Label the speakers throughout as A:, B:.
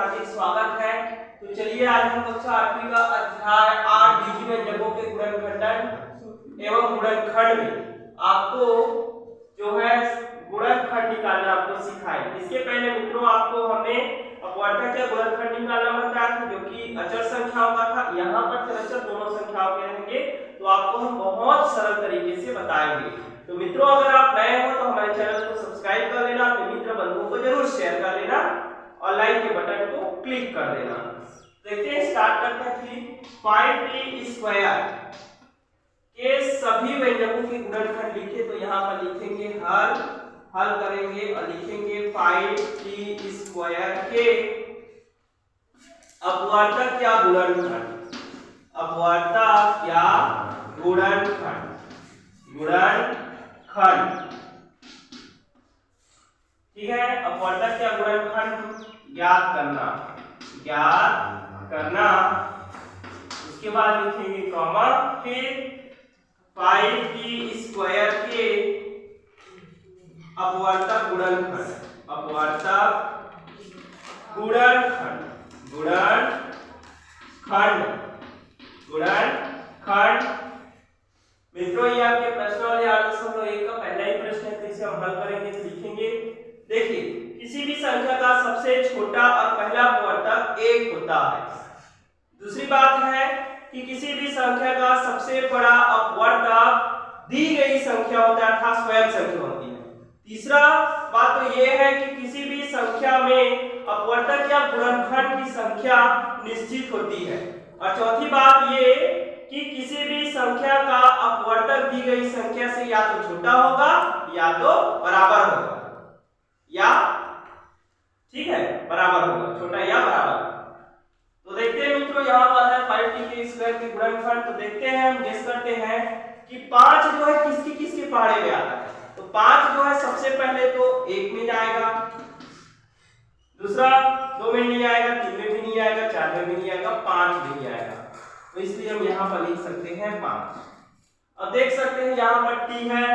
A: हार्दिक स्वागत है। तो चलिए आज हम कक्षा 8वीं का अध्याय 8 बीजीय व्यंजकों के गुणनखंड एवं गुणनखंड में आपको जो है गुणनखंड निकालना आपको सिखाए। इसके पहले मित्रों आपको हमने अपवर्तक या गुणनखंड निकालना बताया था जो कि अचर संख्याओं का था। यहाँ पर चर दोनों संख्याओं के रहेंगे तो आपको हम बहुत सरल तरीके से बताएंगे। तो मित्रों अगर आप नए हो तो हमारे चैनल को सब्सक्राइब कर लेना, अपने मित्र बंधुओं को जरूर शेयर कर लेना और लाइक के बटन को क्लिक कर देना। देखते हैं, स्टार्ट करते हैं। 5t स्क्वायर के सभी व्यंजकों के गुणनखंड लिखे तो यहाँ पर लिखेंगे हल करेंगे और लिखेंगे 5t स्क्वायर के अपवर्तक या गुणनखंड, अपवर्तक या गुणनखंड, ठीक है। अपवर्तक या गुणनखंड ज्ञात करना, उसके बाद लिखेंगे कॉमा, फिर 5t स्क्वायर के अपवर्तक गुणनखंड। मित्रों ये आपके प्रश्न वाले 8.1 का पहला ही प्रश्न है, तो इसे हम हल करेंगे। तो लिखेंगे, देखिए किसी भी संख्या का सबसे छोटा और पहला अपवर्तक 1 होता है। दूसरी बात है कि किसी भी संख्या का सबसे बड़ा अपवर्तक दी गई संख्या होता है अर्थात स्वयं संख्या होती है। तीसरा बात तो यह है कि किसी भी संख्या में अपवर्तक या गुणनखंड की संख्या निश्चित होती है। और चौथी बात ये कि किसी भी संख्या का अपवर्तक दी गई संख्या से या तो छोटा होगा या तो बराबर होगा, या ठीक है बराबर होगा, छोटा या बराबर। तो देखते हैं मित्रों यहाँ पर है 5t के स्क्वायर के गुणनखंड। तो देखते हैं, हम गेस करते हैं कि 5 जो है किसके पहाड़े में आता है। तो 5 जो है सबसे पहले तो 1 में जाएगा, दूसरा 2 में नहीं आएगा, 3 में भी नहीं आएगा, 4 में भी नहीं आएगा, 5 में नहीं आएगा। तो इसलिए हम यहाँ पर लिख सकते हैं 5। अब देख सकते हैं यहाँ पर t है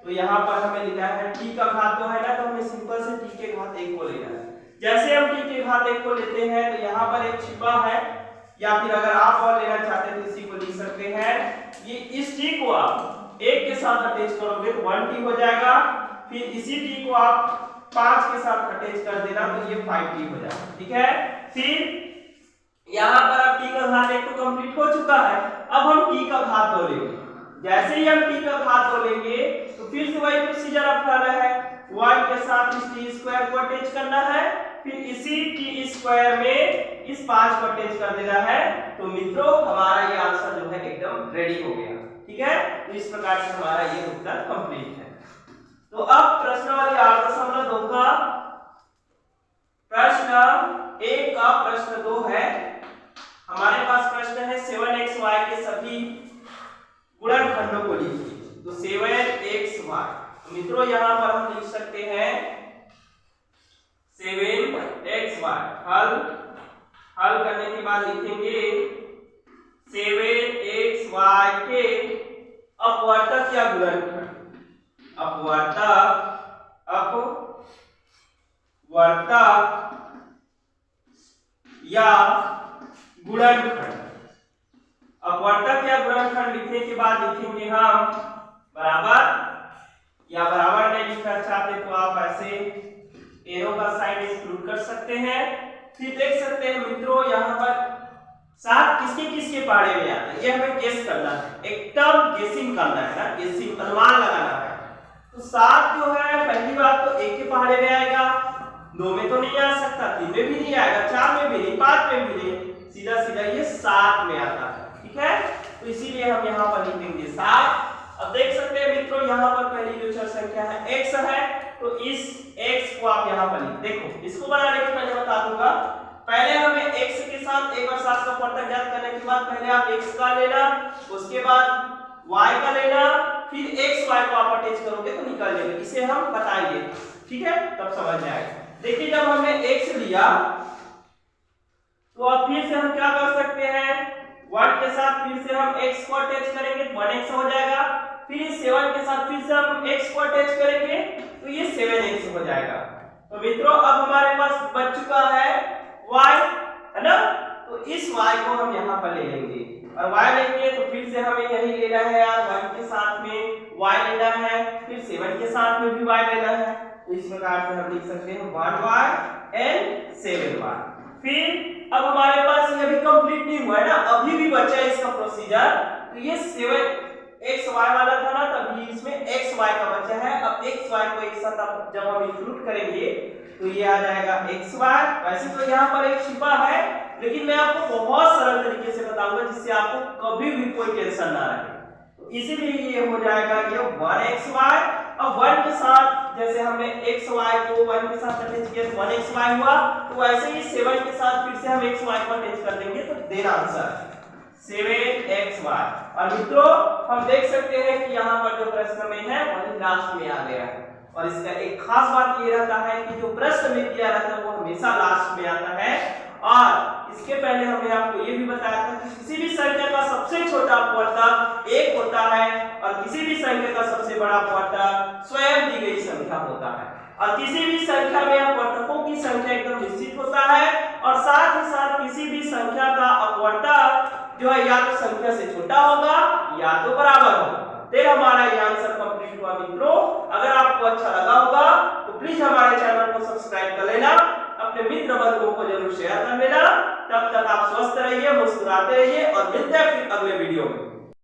A: तो यहाँ पर हमें लिखा है t का घात 2 है ना, तो हमें सिंपल से t के घात 1 को लेना है। जैसे हम t के घात 1 को लेते हैं तो यहाँ पर एक छिपा है, या फिर अगर आप और लेना चाहते हैं तो इसी को लिख सकते हैं। ये इस t को आप 1 के साथ अटैच करोगे तो 1t हो जाएगा, फिर इसी t को आप 5 के साथ अटैच कर देना तो ये 5t हो जाएगा, ठीक है। फिर यहाँ पर अब t का घात 1 तो कंप्लीट हो चुका है, अब हम t का घात 2 लेंगे। जैसे ही हम t का घात 2 लेंगे तो फिर से वही प्रोसीजर अपनाना है, 1 के साथ इस t स्क्वायर को अटैच करना है, फिर इसी t स्क्वायर में इस 5 को अटैच कर देना है। तो मित्रों हमारा ये आंसर जो है एकदम रेडी हो गया, ठीक है। तो इस प्रकार से हमारा ये उत्तर कंप्लीट है। तो अब प्रश्न वाले 8.2 का प्रश्न 1 का प्रश्न 2 है। हमारे पास प्रश्न है 7xy के सभी गुणनखंडों को लिखिए। तो 7xy, तो मित्रों यहाँ पर हम लिख सकते हैं 7xy। हल करने के बाद लिखेंगे 7xy के अपवर्तक या गुणनखंड, अपवर्तक या गुणनखंड। अपवर्तक या गुणनखंड लिखने के बाद लिखेंगे हम बराबर, या बराबर नहीं लिखना चाहते तो आप ऐसे एरो का साइन एक्सक्लूड कर सकते हैं। फिर देख सकते हैं मित्रों यहाँ पर 7 किसके पहाड़े में आता है, ये हमें गेस करना है, एकदम गेसिंग करना है ना, गेसिंग अनुमान लगाना है। तो 7 जो है पहली बात तो 1 के पहाड़े में आएगा, 2 में तो नहीं आ सकता, 3 में भी नहीं आएगा, 4 में भी नहीं, 5 में भी नहीं, सीधा ये 7 में आता है, ठीक है। तो इसीलिए हम यहाँ पर लिखेंगे 7। अब देख सकते हैं मित्रों यहाँ पर पहली जो चर संख्या है x है, तो इस x को आप यहाँ पर लिख, देखो इसको बनाने के पहले बता दूंगा, पहले हमें x के साथ 1 और 7 का अपवर्तक ज्ञात करने के बाद पहले आप x का लेना, उसके बाद y का लेना, फिर x y को आप अटैच करोगे तो निकल जाएगा। इसे हम बताएंगे, ठीक है, तब समझ में आएगा। देखिए जब हमने x लिया तो अब फिर से हम क्या कर सकते हैं, 1 के साथ फिर से हम x को अटैच करेंगे तो 1x हो जाएगा, फिर इस 7 के साथ फिर से हम x को अटैच करेंगे तो ये 7x हो जाएगा। तो मित्रों अब हमारे पास बच चुका है y, है ना। तो इस y को हम यहाँ पर ले लेंगे और y लेंगे तो फिर से हमें यही लेना है यार, 1 के साथ में y लेना है, फिर 7 के साथ में भी y लेना है। तो इस प्रकार से हम लिख सकते हैं 1y and 7y। फिर अब हमारे पास ये भी कंप्लीट नहीं हुआ है ना, अभी भी बचा है इसका प्रोसीजर। तो ये 7xy वाला था ना, तभी इसमें xy का बचा है। अब xy को एक साथ जब हम इंक्लूड करेंगे तो ये आ जाएगा xy। वैसे तो यहाँ पर एक छिपा है, लेकिन मैं आपको बहुत सरल तरीके से बताऊंगा जिससे आपको कभी भी कोई टेंशन ना रहे। तो इसीलिए ये हो जाएगा ये 1xy। अब 1 के साथ जैसे हमने xy को 1 के साथ अटैच किया तो 1xy हुआ, तो वैसे ही 7 के साथ फिर से हम xy को अटैच कर देंगे तो देन आंसर 7xy। और मित्रों हम देख सकते हैं कि यहाँ पर जो प्रश्न में है वही लास्ट में आ गया है। और इसका एक खास बात ये रहता है कि जो प्रश्न में दिया रहता है वो हमेशा लास्ट में आता है। और इसके पहले हमने आपको ये भी बताया था कि किसी भी संख्या का सबसे छोटा अपवर्तक 1 होता है और किसी भी संख्या का सबसे बड़ा अपवर्तक स्वयं दी गई संख्या होता है। और किसी भी संख्या में अपवर्तकों की संख्या एकदम निश्चित होता है और साथ ही साथ किसी भी संख्या का अपवर्तक जो है या तो संख्या से छोटा होगा या तो बराबर होगा। फिर हमारा ये आंसर कंप्लीट हुआ मित्रों। अगर आपको अच्छा लगा होगा तो प्लीज हमारे चैनल को सब्सक्राइब कर लेना, अपने मित्र बंधुओं को जरूर शेयर कर लेना। तब तक आप स्वस्थ रहिए, मुस्कुराते रहिए और मिलते हैं फिर अगले वीडियो में।